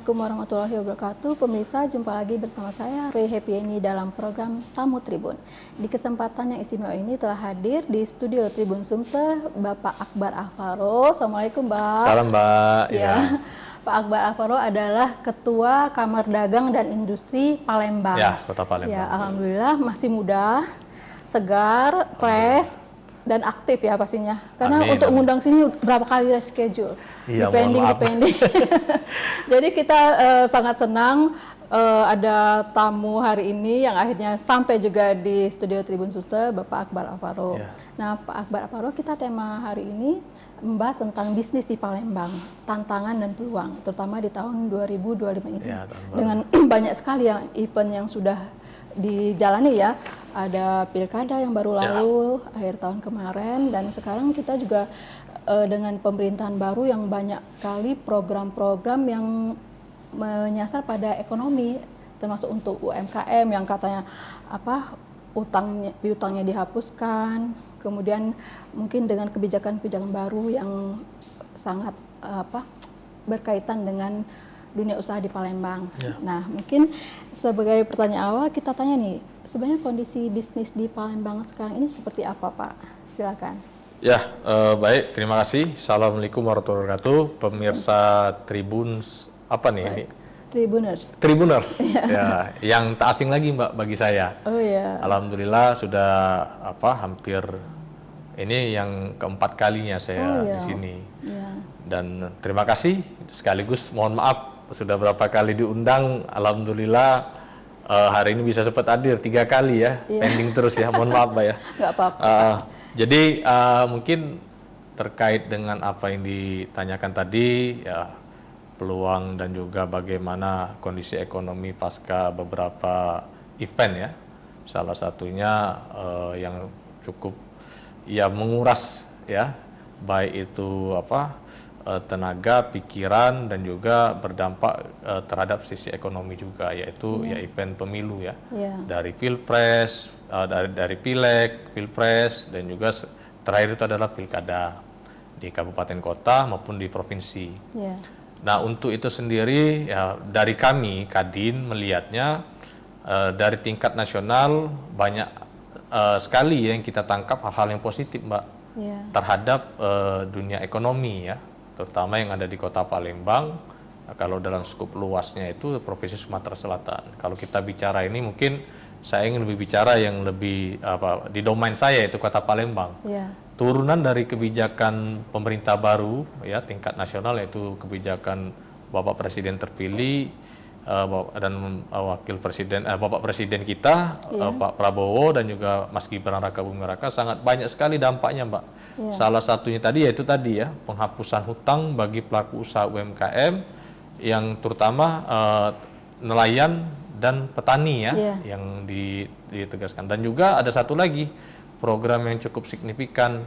Assalamualaikum warahmatullahi wabarakatuh. Pemirsa, jumpa lagi bersama saya Ray Happyeni dalam program Tamu Tribun. Di kesempatan yang istimewa ini telah hadir di studio Tribun Sumsel Bapak Akbar Alvaro. Assalamualaikum, Mbak. Salam, Mbak. Ya. Pak Akbar Alvaro adalah Ketua Kamar Dagang dan Industri Palembang. Ya, Kota Palembang. Ya, alhamdulillah masih muda, segar, fresh, dan aktif ya pastinya. Karena untuk mengundang sini berapa kali reschedule. Iya, depending. Jadi kita sangat senang ada tamu hari ini yang akhirnya sampai juga di studio Tribun Sumsel, Bapak Akbar Alvaro. Ya. Nah, Pak Akbar Alvaro, kita tema hari ini membahas tentang bisnis di Palembang, tantangan dan peluang, terutama di tahun 2025 ini. Ya, dengan banyak sekali yang event yang sudah dijalani ya, ada pilkada yang baru lalu akhir tahun kemarin, dan sekarang kita juga dengan pemerintahan baru yang banyak sekali program-program yang menyasar pada ekonomi, termasuk untuk UMKM yang katanya piutangnya dihapuskan, kemudian mungkin dengan kebijakan-kebijakan baru yang sangat berkaitan dengan dunia usaha di Palembang. Ya. Nah, mungkin sebagai pertanyaan awal kita tanya nih, sebenarnya kondisi bisnis di Palembang sekarang ini seperti apa, Pak? Silakan. Ya, baik, terima kasih. Assalamualaikum warahmatullahi wabarakatuh. Pemirsa Tribun, ini? Tribuners. Ya, yang tak asing lagi, Mbak, bagi saya. Oh ya. Alhamdulillah sudah hampir ini yang keempat kalinya saya di sini. Ya. Dan terima kasih sekaligus mohon maaf sudah berapa kali diundang. Alhamdulillah hari ini bisa sempat hadir 3 kali ya. Pending terus ya, mohon maaf, Mbak ya. Nggak apa-apa. Jadi mungkin terkait dengan apa yang ditanyakan tadi ya, peluang dan juga bagaimana kondisi ekonomi pasca beberapa event ya. Salah satunya yang cukup ya menguras ya, baik itu tenaga, pikiran, dan juga berdampak terhadap sisi ekonomi juga, yaitu ya event pemilu ya, dari Pilpres, dari Pileg, Pilpres, dan juga terakhir itu adalah pilkada di kabupaten kota maupun di provinsi. Nah, untuk itu sendiri ya, dari kami Kadin melihatnya dari tingkat nasional banyak sekali yang kita tangkap hal-hal yang positif, Mbak, terhadap dunia ekonomi ya, terutama yang ada di Kota Palembang. Kalau dalam skup luasnya itu Provinsi Sumatera Selatan. Kalau kita bicara ini mungkin saya ingin lebih bicara yang lebih di domain saya, itu Kota Palembang. Turunan dari kebijakan pemerintah baru ya tingkat nasional, yaitu kebijakan Bapak Presiden terpilih dan Wakil Presiden Bapak Presiden kita Pak Prabowo dan juga Mas Gibran Raka Buming Raka, sangat banyak sekali dampaknya, Mbak. Salah satunya tadi yaitu ya penghapusan hutang bagi pelaku usaha UMKM yang terutama nelayan dan petani ya, yang ditegaskan. Dan juga ada satu lagi program yang cukup signifikan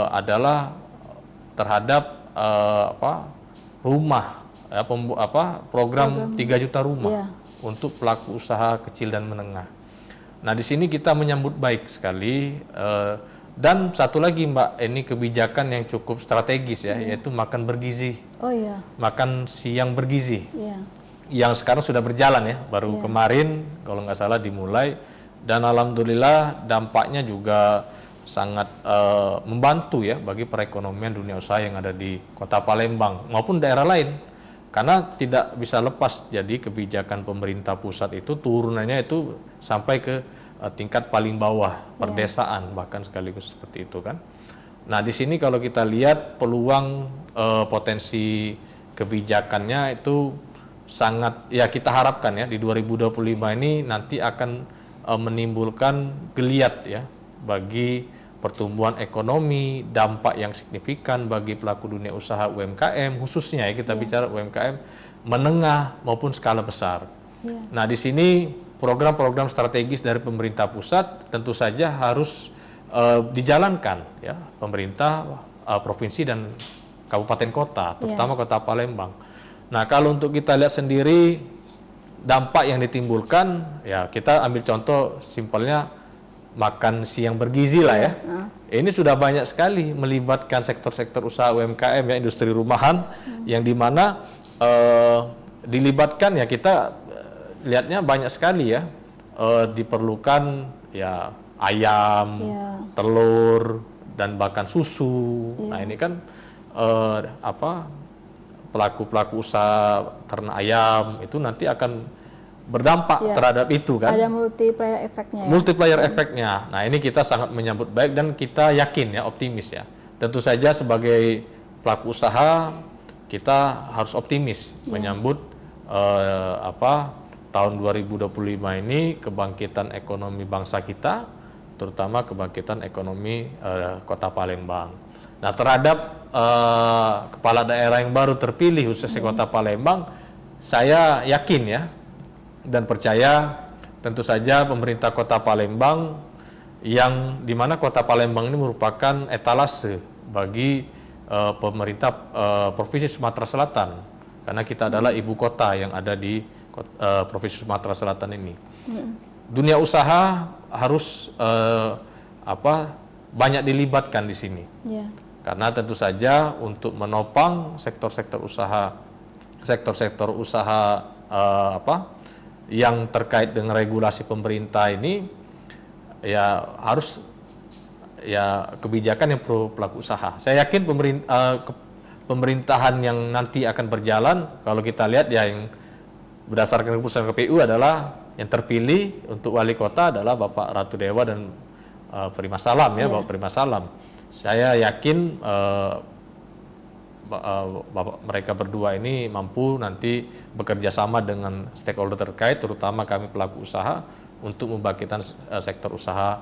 adalah terhadap rumah ya, program 3 juta rumah untuk pelaku usaha kecil dan menengah. Nah, di sini kita menyambut baik sekali. Dan satu lagi, Mbak, ini kebijakan yang cukup strategis ya, yaitu makan bergizi. Makan siang bergizi. Yang sekarang sudah berjalan ya, baru kemarin kalau nggak salah dimulai, dan alhamdulillah dampaknya juga sangat membantu ya bagi perekonomian dunia usaha yang ada di Kota Palembang maupun daerah lain. Karena tidak bisa lepas, jadi kebijakan pemerintah pusat itu turunannya itu sampai ke tingkat paling bawah, perdesaan bahkan sekaligus seperti itu kan. Nah, di sini kalau kita lihat peluang potensi kebijakannya itu sangat ya, kita harapkan ya di 2025 ini nanti akan menimbulkan geliat ya bagi pertumbuhan ekonomi, dampak yang signifikan bagi pelaku dunia usaha UMKM khususnya ya, kita bicara UMKM menengah maupun skala besar. Nah, di sini program-program strategis dari pemerintah pusat tentu saja harus dijalankan ya, pemerintah provinsi dan kabupaten kota, terutama Kota Palembang. Nah, kalau untuk kita lihat sendiri dampak yang ditimbulkan ya, kita ambil contoh simpelnya makan siang bergizi lah ya. Ini sudah banyak sekali melibatkan sektor-sektor usaha UMKM ya, industri rumahan, yang dimana dilibatkan ya kita lihatnya banyak sekali ya, diperlukan ya ayam, telur dan bahkan susu. Nah ini kan pelaku-pelaku usaha ternak ayam itu nanti akan berdampak terhadap itu kan. Ada multiplier efeknya. Multiplier efeknya. Nah ini kita sangat menyambut baik dan kita yakin ya, optimis ya. Tentu saja sebagai pelaku usaha kita harus optimis menyambut tahun 2025 ini kebangkitan ekonomi bangsa kita, terutama kebangkitan ekonomi Kota Palembang. Nah terhadap kepala daerah yang baru terpilih khususnya Kota Palembang, saya yakin ya dan percaya tentu saja pemerintah Kota Palembang yang dimana Kota Palembang ini merupakan etalase bagi pemerintah Provinsi Sumatera Selatan karena kita adalah ibu kota yang ada di Provinsi Sumatera Selatan ini. Dunia usaha harus banyak dilibatkan di sini. Karena tentu saja untuk menopang sektor-sektor usaha yang terkait dengan regulasi pemerintah ini ya harus ya kebijakan yang pro pelaku usaha. Saya yakin pemerintahan yang nanti akan berjalan kalau kita lihat ya yang berdasarkan keputusan KPU adalah yang terpilih untuk wali kota adalah Bapak Ratu Dewa dan Prima Salam ya, Bapak Prima Salam. Saya yakin mereka berdua ini mampu nanti bekerja sama dengan stakeholder terkait, terutama kami pelaku usaha untuk membangkitkan sektor usaha,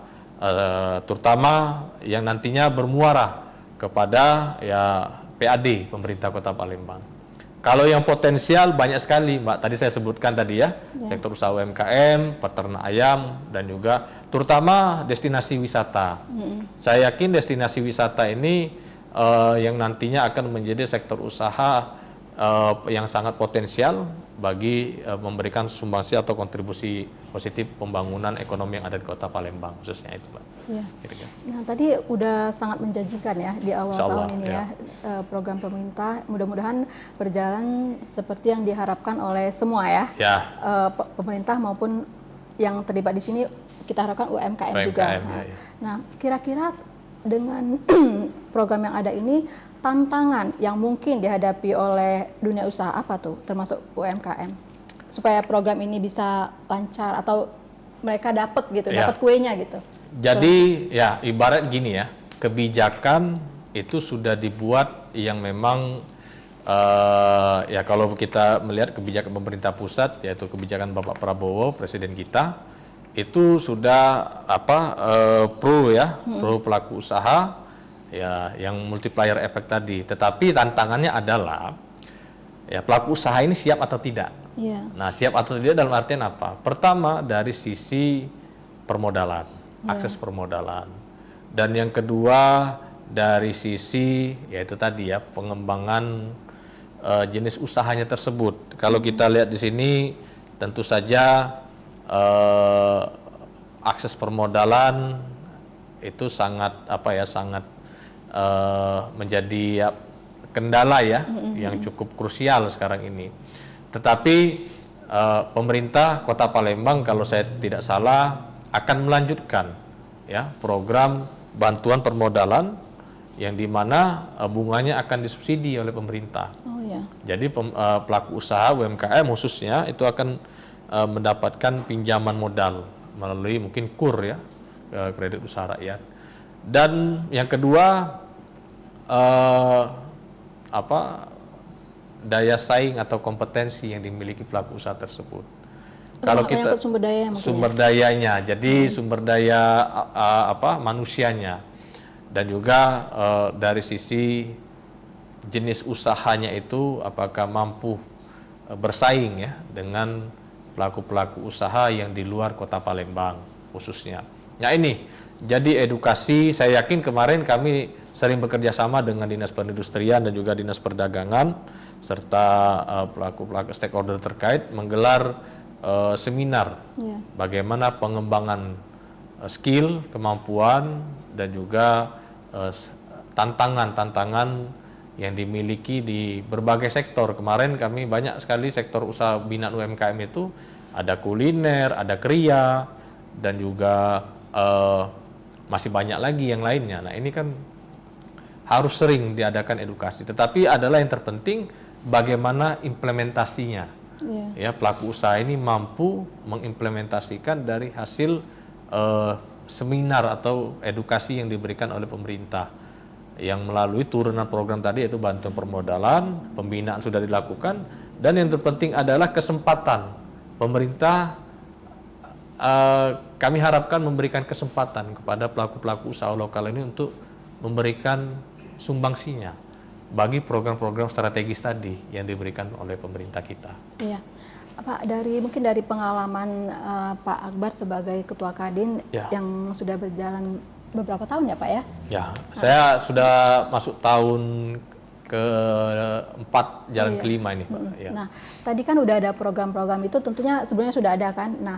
terutama yang nantinya bermuara kepada ya PAD pemerintah Kota Palembang. Kalau yang potensial banyak sekali, Mbak. Tadi saya sebutkan tadi ya, sektor usaha UMKM, peternak ayam, dan juga terutama destinasi wisata. Saya yakin destinasi wisata ini yang nantinya akan menjadi sektor usaha yang sangat potensial bagi memberikan sumbangsi atau kontribusi positif pembangunan ekonomi yang ada di Kota Palembang khususnya itu, Mbak. Nah tadi udah sangat menjanjikan ya di awal tahun ini ya, program pemerintah mudah-mudahan berjalan seperti yang diharapkan oleh semua ya. Pemerintah maupun yang terlibat di sini kita harapkan UMKM juga. Nah kira-kira dengan program yang ada ini, tantangan yang mungkin dihadapi oleh dunia usaha apa tuh, termasuk UMKM, supaya program ini bisa lancar atau mereka dapat gitu, dapat kuenya gitu. Jadi ya ibarat gini ya, kebijakan itu sudah dibuat yang memang ya kalau kita melihat kebijakan pemerintah pusat, yaitu kebijakan Bapak Prabowo, Presiden kita, itu sudah pro pelaku usaha ya yang multiplier efek tadi. Tetapi tantangannya adalah ya pelaku usaha ini siap atau tidak. Nah, siap atau tidak dalam artian apa? Pertama dari sisi permodalan, akses permodalan. Dan yang kedua dari sisi yaitu tadi ya pengembangan jenis usahanya tersebut. Kalau kita lihat di sini tentu saja akses permodalan itu sangat menjadi kendala ya yang cukup krusial sekarang ini. Tetapi pemerintah Kota Palembang kalau saya tidak salah akan melanjutkan ya program bantuan permodalan yang dimana bunganya akan disubsidi oleh pemerintah. Jadi pelaku usaha UMKM khususnya itu akan mendapatkan pinjaman modal melalui mungkin KUR ya, kredit usaha rakyat. Dan yang kedua daya saing atau kompetensi yang dimiliki pelaku usaha tersebut. Kalau kita sumber dayanya, jadi sumber daya manusianya dan juga dari sisi jenis usahanya itu apakah mampu bersaing ya dengan pelaku-pelaku usaha yang di luar Kota Palembang khususnya. Nah ini jadi edukasi, saya yakin kemarin kami sering bekerja sama dengan Dinas Perindustrian dan juga Dinas Perdagangan serta pelaku-pelaku stakeholder terkait menggelar seminar bagaimana pengembangan skill, kemampuan dan juga tantangan-tantangan yang dimiliki di berbagai sektor. Kemarin kami banyak sekali sektor usaha binaan UMKM itu, ada kuliner, ada kriya, dan juga masih banyak lagi yang lainnya. Nah ini kan harus sering diadakan edukasi, tetapi adalah yang terpenting bagaimana implementasinya. Ya, pelaku usaha ini mampu mengimplementasikan dari hasil seminar atau edukasi yang diberikan oleh pemerintah, yang melalui turunan program tadi, yaitu bantuan permodalan, pembinaan sudah dilakukan, dan yang terpenting adalah kesempatan pemerintah. Kami harapkan memberikan kesempatan kepada pelaku-pelaku usaha lokal ini untuk memberikan sumbangsinya bagi program-program strategis tadi yang diberikan oleh pemerintah kita. Iya, Pak, mungkin dari pengalaman Pak Akbar sebagai Ketua Kadin yang sudah berjalan beberapa tahun ya Pak ya? Ya, saya sudah masuk tahun ke-4, jalan ke-5 ini Pak. Ya. Nah, tadi kan udah ada program-program itu, tentunya sebelumnya sudah ada kan. Nah,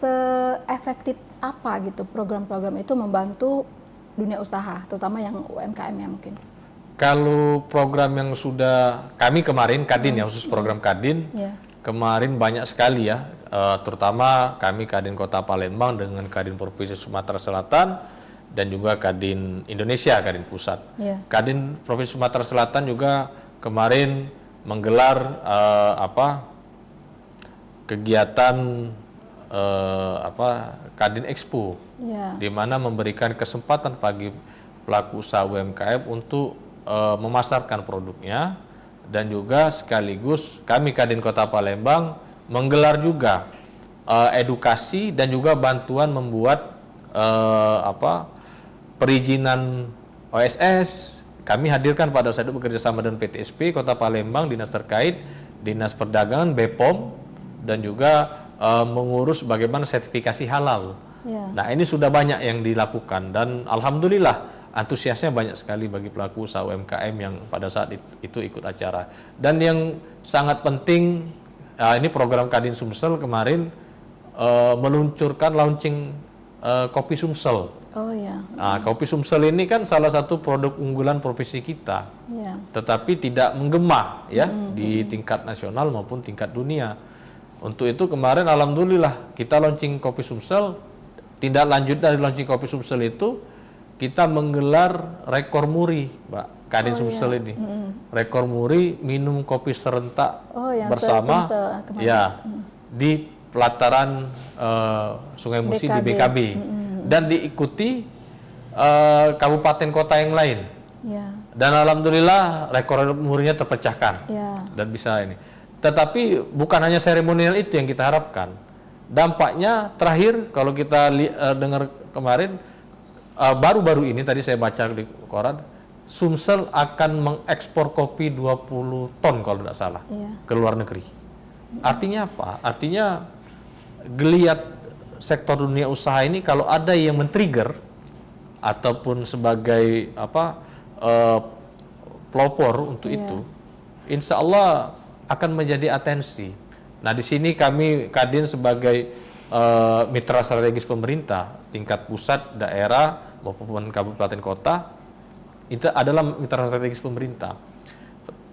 seefektif apa gitu program-program itu membantu dunia usaha, terutama yang UMKM ya mungkin? Kalau program yang sudah kami kemarin, Kadin ya, khusus program Kadin, kemarin banyak sekali ya, terutama kami Kadin Kota Palembang dengan Kadin Provinsi Sumatera Selatan, dan juga Kadin Indonesia, Kadin Pusat. Kadin Provinsi Sumatera Selatan juga kemarin menggelar kegiatan Kadin Expo, di mana memberikan kesempatan bagi pelaku usaha UMKM untuk memasarkan produknya, dan juga sekaligus kami Kadin Kota Palembang menggelar juga edukasi dan juga bantuan membuat perizinan OSS. Kami hadirkan pada saat itu bekerja sama dengan PTSP Kota Palembang, dinas terkait, Dinas Perdagangan, BPOM, dan juga mengurus bagaimana sertifikasi halal. Nah ini sudah banyak yang dilakukan, dan alhamdulillah antusiasnya banyak sekali bagi pelaku usaha UMKM yang pada saat itu ikut acara. Dan yang sangat penting, ini program Kadin Sumsel kemarin meluncurkan launching kopi Sumsel. Oh ya. Nah, kopi Sumsel ini kan salah satu produk unggulan provinsi kita, tetapi tidak menggema ya di tingkat nasional maupun tingkat dunia. Untuk itu kemarin alhamdulillah kita launching kopi Sumsel. Tindak lanjut dari launching kopi Sumsel itu, kita menggelar rekor muri, Mbak, Kadin Sumsel ini. Rekor muri minum kopi serentak bersama di pelataran Sungai Musi di BKB. Dan diikuti kabupaten kota yang lain. Dan alhamdulillah rekor murinya terpecahkan. Dan bisa ini. Tetapi bukan hanya seremonial itu yang kita harapkan. Dampaknya terakhir kalau kita dengar kemarin, baru-baru ini tadi saya baca di koran, Sumsel akan mengekspor kopi 20 ton kalau tidak salah ke luar negeri. Artinya apa? Artinya geliat sektor dunia usaha ini kalau ada yang men-trigger ataupun sebagai pelopor untuk itu, insya Allah akan menjadi atensi. Nah di sini kami Kadin sebagai mitra strategis pemerintah tingkat pusat, daerah maupun kabupaten kota, itu adalah mitra strategis pemerintah.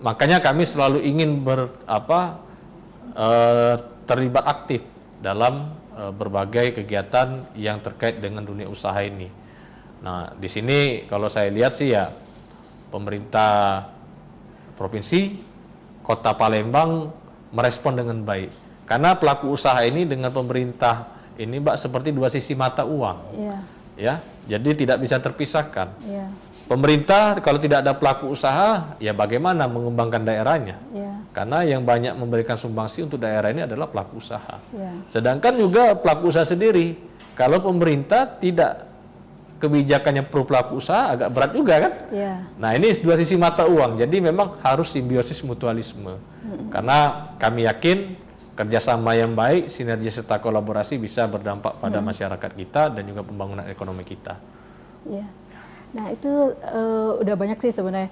Makanya kami selalu ingin terlibat aktif dalam berbagai kegiatan yang terkait dengan dunia usaha ini. Nah, di sini kalau saya lihat sih ya, pemerintah provinsi, Kota Palembang merespon dengan baik. Karena pelaku usaha ini dengan pemerintah ini, Mbak, seperti dua sisi mata uang. Ya, jadi tidak bisa terpisahkan. Pemerintah kalau tidak ada pelaku usaha, ya bagaimana mengembangkan daerahnya? Karena yang banyak memberikan sumbangsi untuk daerah ini adalah pelaku usaha. Sedangkan juga pelaku usaha sendiri, kalau pemerintah tidak kebijakannya pro pelaku usaha, agak berat juga kan? Nah ini dua sisi mata uang, jadi memang harus simbiosis mutualisme. Karena kami yakin kerjasama yang baik, sinergi serta kolaborasi bisa berdampak pada masyarakat kita dan juga pembangunan ekonomi kita. Nah itu udah banyak sih sebenarnya.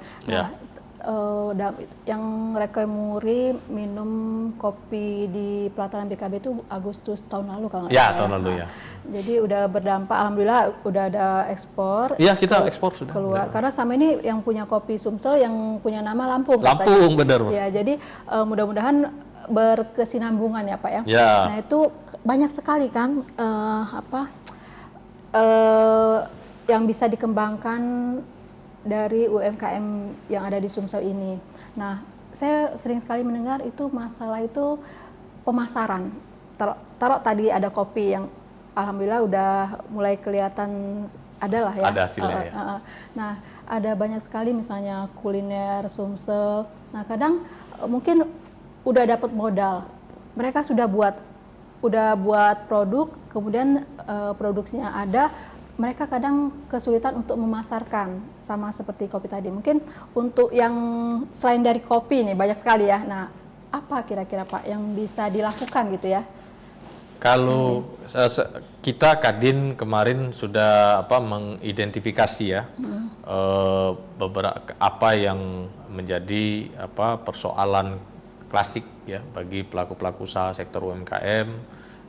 Yang rekor muri minum kopi di pelataran BKB itu Agustus tahun lalu kalau nggak salah. Tahun lalu ya. Jadi udah berdampak, alhamdulillah udah ada ekspor. Iya, kita ekspor sudah. Keluar. Karena sama ini yang punya kopi Sumsel yang punya nama Lampung. Lampung, benar. Ya, jadi mudah-mudahan berkesinambungan ya Pak ya. Ya. Nah itu banyak sekali kan yang bisa dikembangkan dari UMKM yang ada di Sumsel ini. Nah, saya sering sekali mendengar itu masalah itu pemasaran. Taruh tadi ada kopi yang alhamdulillah udah mulai kelihatan adalah ya. Ada hasilnya ya. Nah, ada banyak sekali misalnya kuliner Sumsel. Nah, kadang mungkin udah dapat modal. Mereka sudah buat produk, kemudian produksinya ada. Mereka kadang kesulitan untuk memasarkan, sama seperti kopi tadi. Mungkin untuk yang selain dari kopi nih banyak sekali ya. Nah, apa kira-kira Pak yang bisa dilakukan gitu ya? Kalau kita Kadin kemarin sudah mengidentifikasi ya beberapa apa yang menjadi persoalan klasik ya bagi pelaku-pelaku usaha sektor UMKM,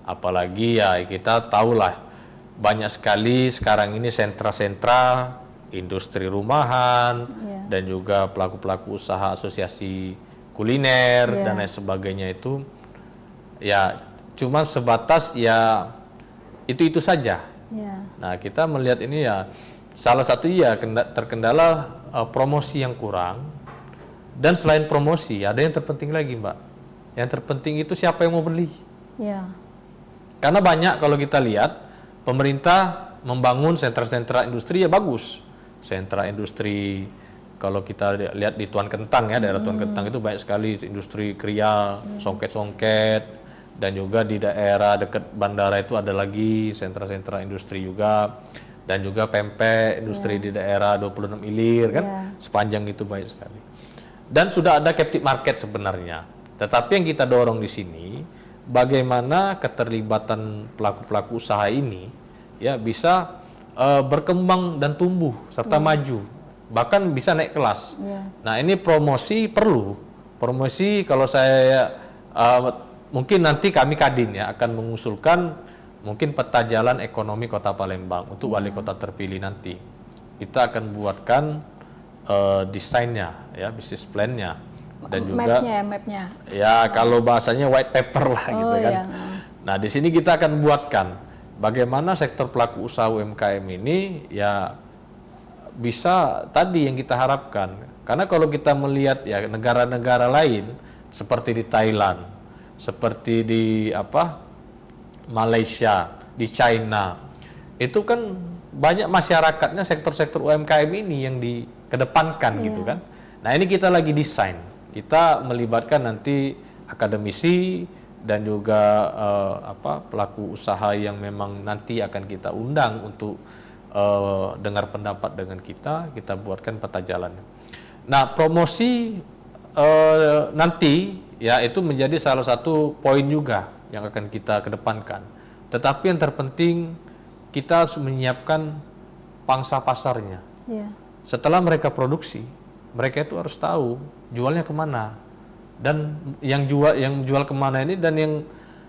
apalagi ya kita tahulah banyak sekali sekarang ini sentra-sentra industri rumahan dan juga pelaku-pelaku usaha asosiasi kuliner dan lain sebagainya itu ya cuma sebatas ya itu saja. Nah, kita melihat ini ya salah satu ya terkendala promosi yang kurang, dan selain promosi ada yang terpenting lagi Mbak. Yang terpenting itu siapa yang mau beli. Karena banyak kalau kita lihat pemerintah membangun sentra-sentra industri ya bagus. Sentra industri kalau kita lihat di Tuan Kentang ya, daerah Tuan Kentang itu banyak sekali industri kriya, songket-songket, dan juga di daerah dekat bandara itu ada lagi sentra-sentra industri juga, dan juga pempek industri di daerah 26 Ilir kan, sepanjang itu banyak sekali. Dan sudah ada captive market sebenarnya. Tetapi yang kita dorong di sini bagaimana keterlibatan pelaku-pelaku usaha ini ya bisa berkembang dan tumbuh serta maju, bahkan bisa naik kelas. Nah, ini promosi perlu. Promosi kalau saya mungkin nanti kami Kadin ya akan mengusulkan mungkin peta jalan ekonomi Kota Palembang untuk wali kota terpilih nanti. Kita akan buatkan desainnya ya, bisnis plan-nya. Dan juga mapnya. Ya, kalau bahasanya white paper lah gitu kan. Nah, di sini kita akan buatkan bagaimana sektor pelaku usaha UMKM ini ya bisa tadi yang kita harapkan. Karena kalau kita melihat ya negara-negara lain seperti di Thailand, seperti di Malaysia, di China, itu kan banyak masyarakatnya sektor-sektor UMKM ini yang dikedepankan gitu kan. Nah, ini kita lagi desain. Kita melibatkan nanti akademisi dan juga pelaku usaha yang memang nanti akan kita undang untuk dengar pendapat dengan kita buatkan peta jalan. Nah, promosi nanti ya itu menjadi salah satu poin juga yang akan kita kedepankan. Tetapi yang terpenting kita harus menyiapkan pangsa pasarnya. Setelah mereka produksi, mereka itu harus tahu jualnya kemana, dan yang jual kemana ini, dan yang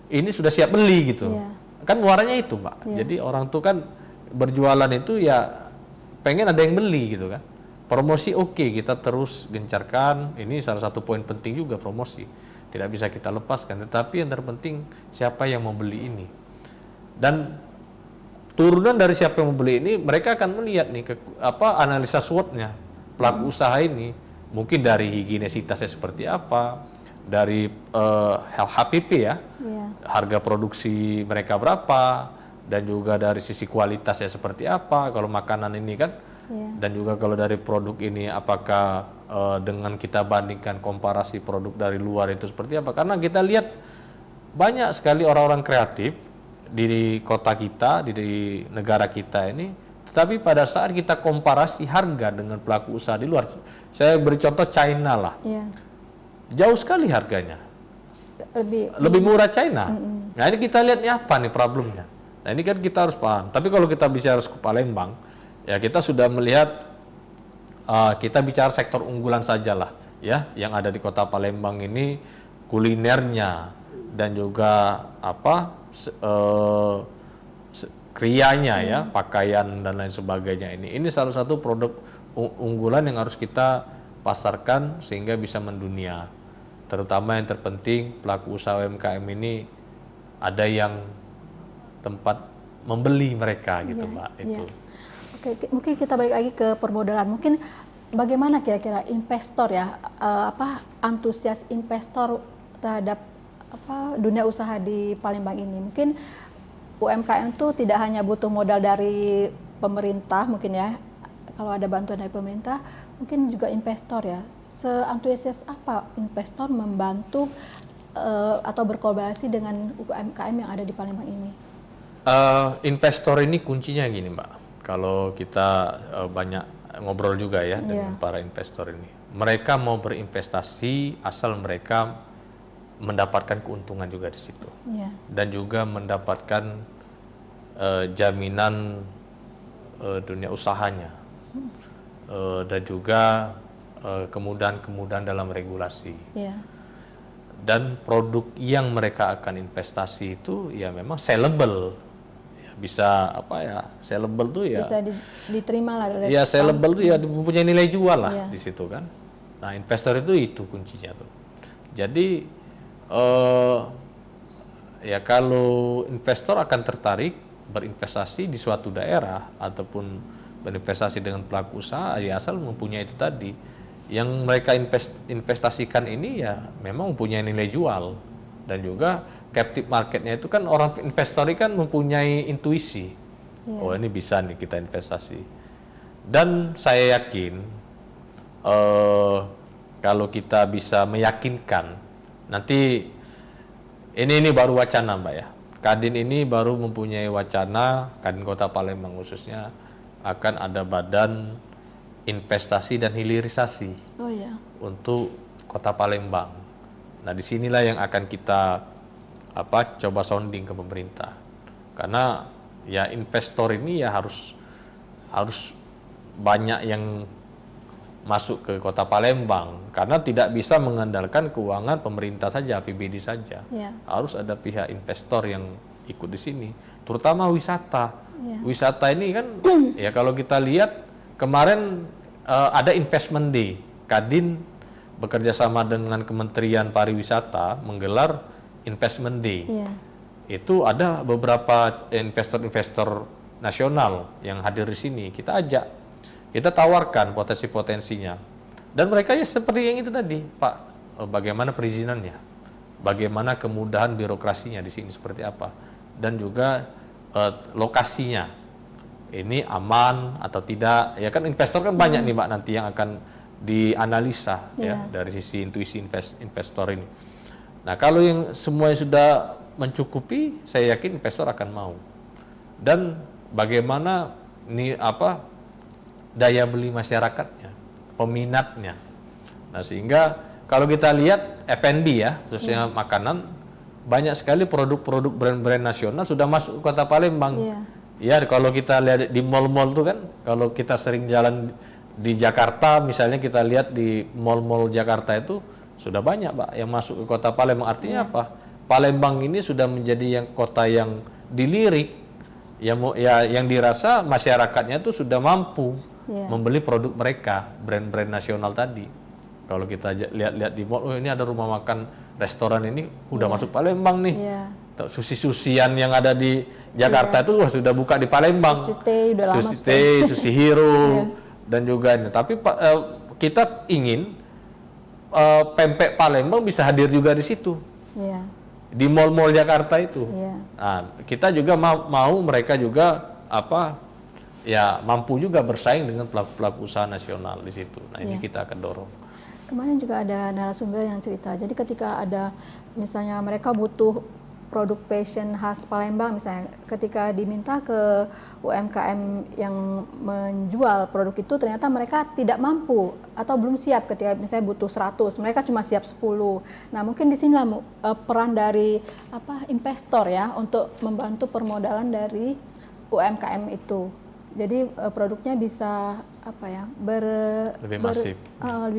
ini sudah siap beli gitu. Kan muaranya itu Mbak. Jadi orang tuh kan berjualan itu ya pengen ada yang beli gitu kan. Promosi oke, kita terus gencarkan. Ini salah satu poin penting juga, promosi tidak bisa kita lepaskan. Tetapi yang terpenting siapa yang mau beli ini, dan turunan dari siapa yang mau beli ini mereka akan melihat nih analisa SWOT-nya pelaku usaha ini, mungkin dari higienisitasnya seperti apa, dari HPP ya, harga produksi mereka berapa, dan juga dari sisi kualitasnya seperti apa kalau makanan ini kan, dan juga kalau dari produk ini apakah dengan kita bandingkan komparasi produk dari luar itu seperti apa. Karena kita lihat banyak sekali orang-orang kreatif di kota kita, di negara kita ini, tapi pada saat kita komparasi harga dengan pelaku usaha di luar, saya beri contoh China lah, jauh sekali harganya, lebih murah China. Nah, ini kita lihat apa nih problemnya. Nah, ini kan kita harus paham. Tapi kalau kita bicara ke Palembang, ya kita sudah melihat, kita bicara sektor unggulan sajalah, ya, yang ada di kota Palembang ini, kulinernya dan juga krianya ya, pakaian dan lain sebagainya ini. Ini salah satu produk unggulan yang harus kita pasarkan sehingga bisa mendunia. Terutama yang terpenting pelaku usaha UMKM ini ada yang tempat membeli mereka gitu, Mbak. Itu. Oke, mungkin kita balik lagi ke permodalan. Mungkin bagaimana kira-kira investor ya, antusias investor terhadap dunia usaha di Palembang ini? Mungkin UMKM itu tidak hanya butuh modal dari pemerintah mungkin ya, kalau ada bantuan dari pemerintah, mungkin juga investor ya. Seantusias apa investor membantu atau berkolaborasi dengan UMKM yang ada di Palembang ini? Investor ini kuncinya gini, Mbak. Kalau kita banyak ngobrol juga ya dengan para investor ini, mereka mau berinvestasi asal mereka mendapatkan keuntungan juga di situ, dan juga mendapatkan jaminan dunia usahanya, dan juga kemudahan-kemudahan dalam regulasi. Dan produk yang mereka akan investasi itu ya memang sellable, ya, bisa sellable tuh ya bisa diterima lah dari ya, sellable tuh ya mempunyai nilai jual lah di situ kan. Nah, investor itu kuncinya tuh. Jadi ya kalau investor akan tertarik berinvestasi di suatu daerah ataupun berinvestasi dengan pelaku usaha, ya asal mempunyai itu tadi, yang mereka investasikan ini ya memang mempunyai nilai jual, dan juga captive marketnya itu kan orang investor kan mempunyai intuisi, oh ini bisa nih kita investasi. Dan saya yakin kalau kita bisa meyakinkan, nanti ini baru wacana, Mbak ya. Kadin ini baru mempunyai wacana, Kadin Kota Palembang khususnya akan ada badan investasi dan hilirisasi untuk Kota Palembang. Nah, disinilah yang akan kita coba sounding ke pemerintah, karena ya investor ini ya harus banyak yang masuk ke Kota Palembang, karena tidak bisa mengandalkan keuangan pemerintah saja, APBD saja. Harus ada pihak investor yang ikut di sini, terutama wisata. Wisata ini kan ya kalau kita lihat kemarin ada investment day, Kadin bekerja sama dengan Kementerian Pariwisata menggelar investment day. Itu ada beberapa investor-investor nasional yang hadir di sini, kita ajak. Kita tawarkan potensi-potensinya, dan mereka ya seperti yang itu tadi, Pak, bagaimana perizinannya, bagaimana kemudahan birokrasinya di sini seperti apa, dan juga lokasinya, ini aman atau tidak, ya kan investor kan banyak nih, Mbak, nanti yang akan dianalisa ya dari sisi intuisi investor ini. Nah, kalau yang semuanya sudah mencukupi, saya yakin investor akan mau. Dan bagaimana daya beli masyarakatnya, peminatnya. Nah, sehingga kalau kita lihat F&B ya, khususnya makanan, banyak sekali produk-produk brand-brand nasional sudah masuk ke Kota Palembang. Ya, kalau kita lihat di mall-mall tuh kan, kalau kita sering jalan di Jakarta, misalnya kita lihat di mall-mall Jakarta itu sudah banyak, Pak, yang masuk ke Kota Palembang. Artinya apa? Palembang ini sudah menjadi kota yang dilirik, yang dirasa masyarakatnya itu sudah mampu membeli produk mereka, brand-brand nasional tadi. Kalau kita lihat-lihat di mall, ini ada rumah makan, restoran ini udah masuk Palembang nih. Susi-susian yang ada di Jakarta itu sudah buka di Palembang. Sushi Hero dan juga ini. Tapi kita ingin pempek Palembang bisa hadir juga di situ. Di mall-mall Jakarta itu. Nah, kita juga mau mereka juga mampu juga bersaing dengan pelaku-pelaku usaha nasional di situ. Nah, ini kita akan dorong. Kemarin juga ada narasumber yang cerita, jadi ketika ada misalnya mereka butuh produk fashion khas Palembang misalnya, ketika diminta ke UMKM yang menjual produk itu, ternyata mereka tidak mampu atau belum siap. Ketika misalnya butuh 100, mereka cuma siap 10. Nah, mungkin di sinilah peran dari investor ya untuk membantu permodalan dari UMKM itu. Jadi produknya bisa lebih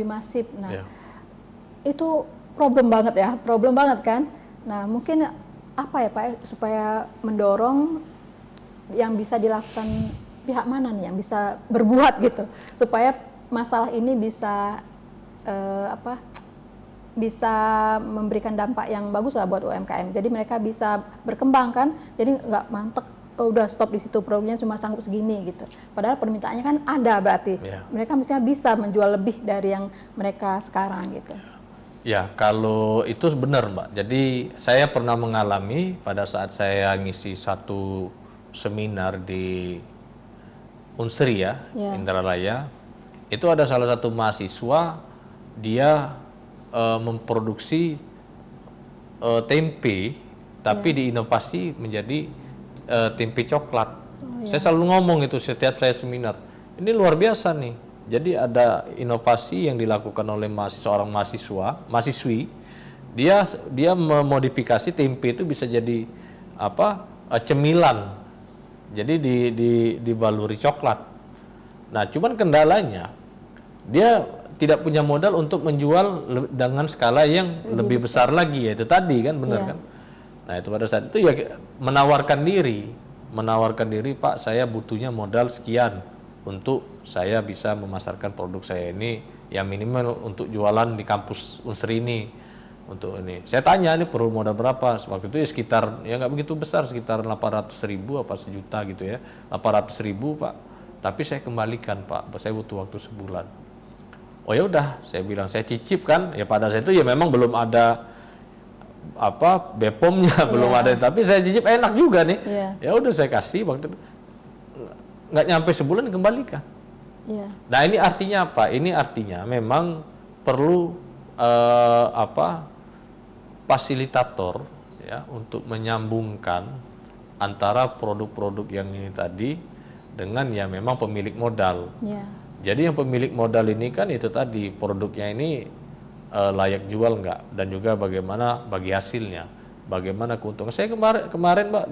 masif. Nah, itu problem banget kan. Nah, mungkin apa ya Pak supaya mendorong yang bisa dilakukan pihak mana nih yang bisa berbuat gitu supaya masalah ini bisa bisa memberikan dampak yang bagus lah buat UMKM. Jadi mereka bisa berkembang kan. Jadi nggak mantek, oh, udah stop di situ, produknya cuma sanggup segini gitu. Padahal permintaannya kan ada berarti. Mereka misalnya bisa menjual lebih dari yang mereka sekarang gitu. Ya, kalau itu benar Mbak. Jadi saya pernah mengalami pada saat saya ngisi satu seminar di Unsri ya, Indralaya. Itu ada salah satu mahasiswa, dia memproduksi tempe, tapi diinovasi menjadi tempe coklat. Saya selalu ngomong itu setiap saya seminar. Ini luar biasa nih. Jadi ada inovasi yang dilakukan oleh seorang mahasiswi. Dia memodifikasi tempe itu bisa jadi cemilan. Jadi dibaluri coklat. Nah, cuman kendalanya dia tidak punya modal untuk menjual dengan skala yang lebih besar lagi, yaitu tadi kan, benar kan? Nah, itu pada saat itu ya menawarkan diri, Pak, saya butuhnya modal sekian untuk saya bisa memasarkan produk saya ini, yang minimal untuk jualan di kampus Unsri ini. Untuk ini, saya tanya ini perlu modal berapa? Waktu itu ya sekitar, ya nggak begitu besar, sekitar 800.000 apa sejuta gitu ya, 800.000 Pak. Tapi saya kembalikan Pak, saya butuh waktu sebulan. Oh ya udah, saya bilang saya cicip kan, ya pada saat itu ya memang belum ada BPOM-nya, belum ada, tapi saya cicip enak juga nih. Ya udah saya kasih, waktu itu nggak nyampe sebulan dikembalikan. Nah ini artinya apa? Ini artinya memang perlu fasilitator ya untuk menyambungkan antara produk-produk yang ini tadi dengan ya memang pemilik modal. Jadi yang pemilik modal ini kan itu tadi produknya ini layak jual nggak, dan juga bagaimana bagi hasilnya, bagaimana keuntungan. Saya kemarin Mbak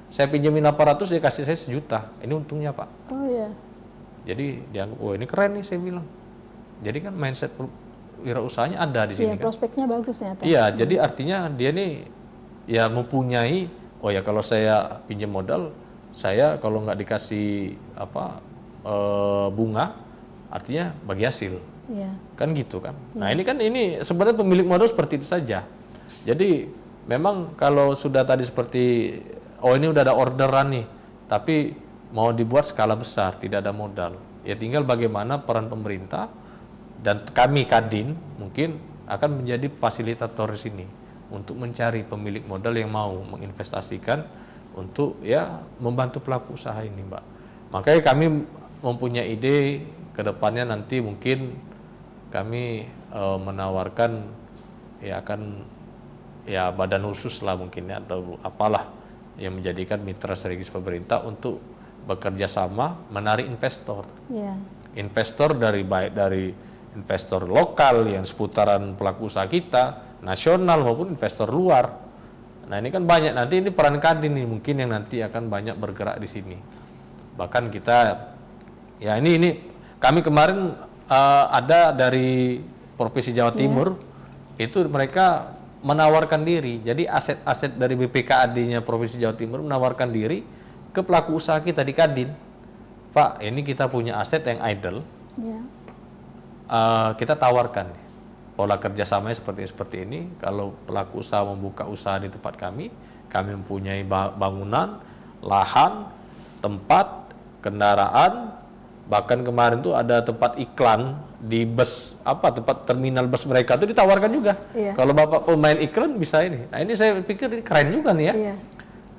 saya pinjemin 800, dia kasih saya 1 juta. Ini untungnya Pak. Oh iya. Jadi dianggap, oh ini keren nih, saya bilang. Jadi kan mindset wirausahanya ada di sini. Iya, prospeknya bagus ya. Iya, jadi artinya dia nih ya mempunyai, oh ya kalau saya pinjam modal, saya kalau nggak dikasih bunga, artinya bagi hasil. Kan gitu kan. Nah ini sebenarnya pemilik modal seperti itu saja. Jadi memang kalau sudah tadi seperti, oh ini udah ada orderan nih, tapi mau dibuat skala besar, tidak ada modal. Ya tinggal bagaimana peran pemerintah dan kami Kadin mungkin akan menjadi fasilitator di sini untuk mencari pemilik modal yang mau menginvestasikan untuk ya membantu pelaku usaha ini, Mbak. Makanya kami mempunyai ide ke depannya nanti mungkin kami menawarkan ya akan ya badan khusus lah mungkin ya, atau apalah yang menjadikan mitra strategis pemerintah untuk bekerja sama menarik investor. Investor baik dari investor lokal yang seputaran pelaku usaha kita, nasional maupun investor luar. Nah ini kan banyak, nanti ini peran Kadin nih mungkin yang nanti akan banyak bergerak di sini. Bahkan kita ya ini kami kemarin ada dari Provinsi Jawa Timur, itu mereka menawarkan diri. Jadi aset-aset dari BPKAD-nya Provinsi Jawa Timur menawarkan diri ke pelaku usaha kita di Kadin. Pak, ini kita punya aset yang idle. Kita tawarkan pola kerjasamanya seperti ini. Kalau pelaku usaha membuka usaha di tempat kami mempunyai bangunan, lahan, tempat, kendaraan, bahkan kemarin tuh ada tempat iklan di bus, tempat terminal bus mereka tuh ditawarkan juga. Kalau Bapak pemain iklan bisa ini. Nah ini saya pikir ini keren juga nih ya.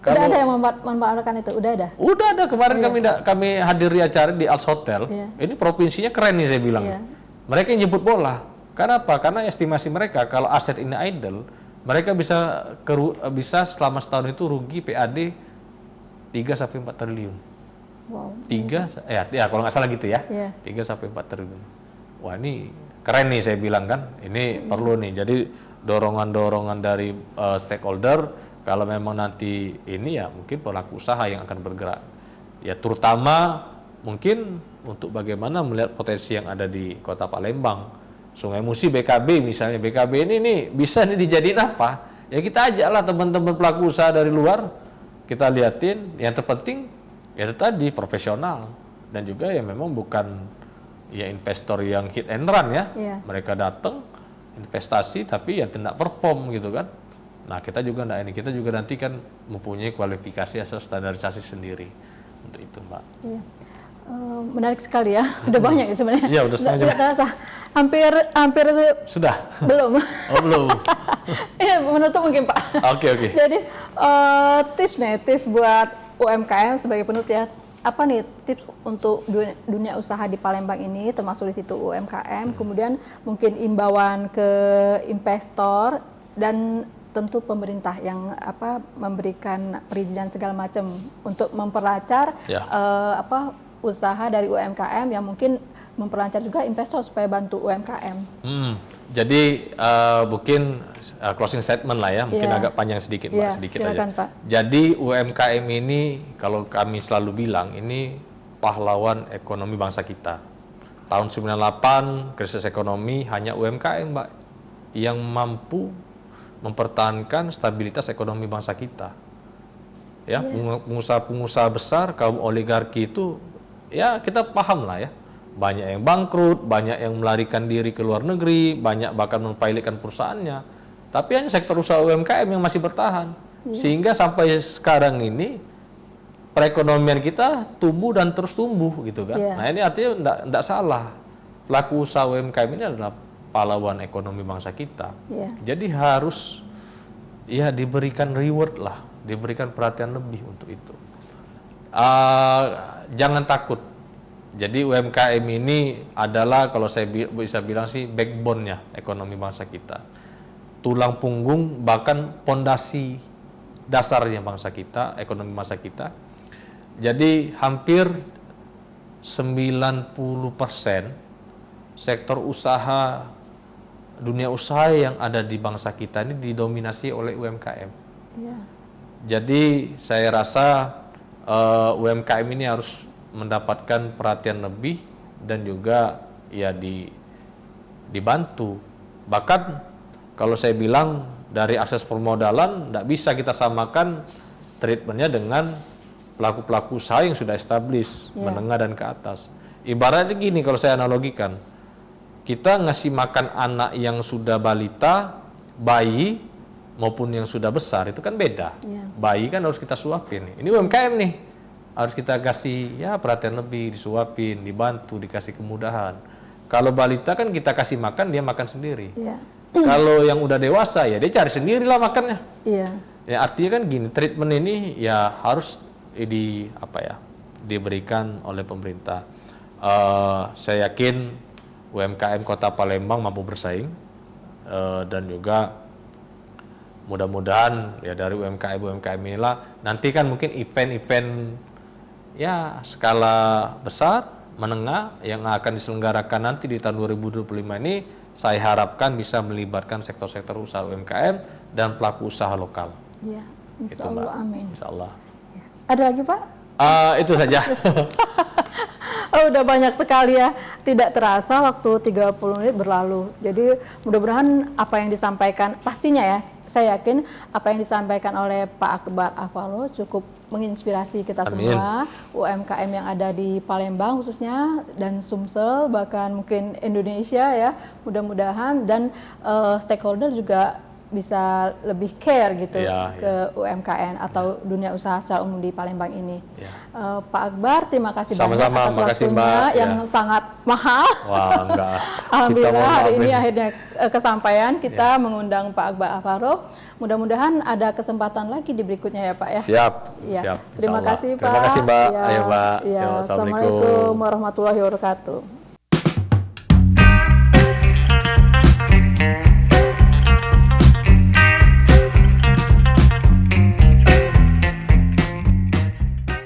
Udah ada yang memanfaatkan itu, udah ada? Udah ada, kemarin kami hadir di acara di Als Hotel. Ini provinsinya keren nih saya bilang. Mereka yang jemput bola. Kenapa? Karena estimasi mereka kalau aset ini idle, mereka bisa selama setahun itu rugi PAD 3-4 triliun. Wow. 3 kalau nggak salah gitu ya. 3-4 triliun. Wah ini keren nih saya bilang kan. Ini perlu nih. Jadi dorongan-dorongan dari stakeholder, kalau memang nanti ini ya mungkin pelaku usaha yang akan bergerak. Ya terutama mungkin untuk bagaimana melihat potensi yang ada di Kota Palembang. Sungai Musi BKB misalnya, BKB ini bisa nih dijadiin apa? Ya kita ajaklah teman-teman pelaku usaha dari luar kita liatin yang terpenting ya itu tadi profesional dan juga ya memang bukan ya investor yang hit and run ya. Iya. Mereka datang investasi tapi ya tidak perform gitu kan. Nah kita juga kita juga nanti kan mempunyai kualifikasi atau standarisasi sendiri untuk itu Mbak. Iya. Menarik sekali ya, udah banyak ya sebenarnya. Iya udah setengah jam. Nggak terasa, hampir Sudah? belum. Oh belum. Ini menutup mungkin Pak. Oke. Jadi tips buat UMKM sebagai penutup ya. Apa nih tips untuk dunia usaha di Palembang ini, termasuk di situ UMKM, kemudian mungkin imbauan ke investor dan tentu pemerintah yang memberikan perizinan segala macam untuk memperlancar Ya. usaha dari UMKM yang mungkin memperlancar juga investor supaya bantu UMKM. Jadi mungkin closing statement lah ya, mungkin Iya. agak panjang sedikit Mbak, Iya, sedikit silakan, aja. Pak. Jadi UMKM ini kalau kami selalu bilang ini pahlawan ekonomi bangsa kita. Tahun 98 krisis ekonomi hanya UMKM Mbak yang mampu mempertahankan stabilitas ekonomi bangsa kita. Ya, pengusaha-pengusaha besar kaum oligarki itu ya kita paham lah ya. Banyak yang bangkrut, banyak yang melarikan diri ke luar negeri, banyak bahkan mempilotkan perusahaannya. Tapi hanya sektor usaha UMKM yang masih bertahan. Sehingga sampai sekarang ini perekonomian kita tumbuh dan terus tumbuh gitu kan. Iya. Nah ini artinya enggak salah. Pelaku usaha UMKM ini adalah pahlawan ekonomi bangsa kita. Iya. Jadi harus ya diberikan reward lah, diberikan perhatian lebih untuk itu. Jangan takut. Jadi UMKM ini adalah kalau saya bisa bilang sih backbone-nya ekonomi bangsa kita. Tulang punggung bahkan pondasi dasarnya bangsa kita, ekonomi bangsa kita. Jadi hampir 90% sektor usaha, dunia usaha yang ada di bangsa kita ini didominasi oleh UMKM. Iya. Jadi saya rasa UMKM ini harus mendapatkan perhatian lebih dan juga ya dibantu. Bahkan kalau saya bilang dari akses permodalan tidak bisa kita samakan treatmentnya dengan pelaku-pelaku usaha yang sudah established, menengah dan ke atas. Ibaratnya gini kalau saya analogikan, kita ngasih makan anak yang sudah balita, bayi maupun yang sudah besar itu kan beda. Bayi kan harus kita suapin. Ini UMKM nih, harus kita kasih ya perhatian lebih, disuapin, dibantu, dikasih kemudahan. Kalau balita kan kita kasih makan, dia makan sendiri. Kalau yang udah dewasa ya dia cari sendirilah makannya. Ya artinya kan gini, treatment ini ya harus diberikan oleh pemerintah. Saya yakin UMKM Kota Palembang mampu bersaing dan juga mudah-mudahan ya dari UMKM inilah nanti kan mungkin event-event ya skala besar, menengah yang akan diselenggarakan nanti di tahun 2025 ini saya harapkan bisa melibatkan sektor-sektor usaha UMKM dan pelaku usaha lokal. Ya, insya Allah, amin. Insya Allah. Ada lagi Pak? Itu saja. Udah banyak sekali ya, tidak terasa waktu 30 menit berlalu. Jadi mudah-mudahan apa yang disampaikan, pastinya ya, saya yakin apa yang disampaikan oleh Pak Akbar Alvaro cukup menginspirasi kita semua, UMKM yang ada di Palembang khususnya, dan Sumsel, bahkan mungkin Indonesia ya, mudah-mudahan, dan stakeholder juga bisa lebih care gitu ke UMKM atau dunia usaha secara umum di Palembang ini. Pak Akbar, terima kasih banyak atas waktunya yang sangat mahal. Wah, enggak. Alhamdulillah hari ini akhirnya kesampaian kita mengundang Pak Akbar Alvaro. Mudah-mudahan ada kesempatan lagi di berikutnya ya Pak ya. Siap. Terima kasih Pak. Terima kasih Mbak. Ayo Mbak. Assalamualaikum warahmatullahi wabarakatuh.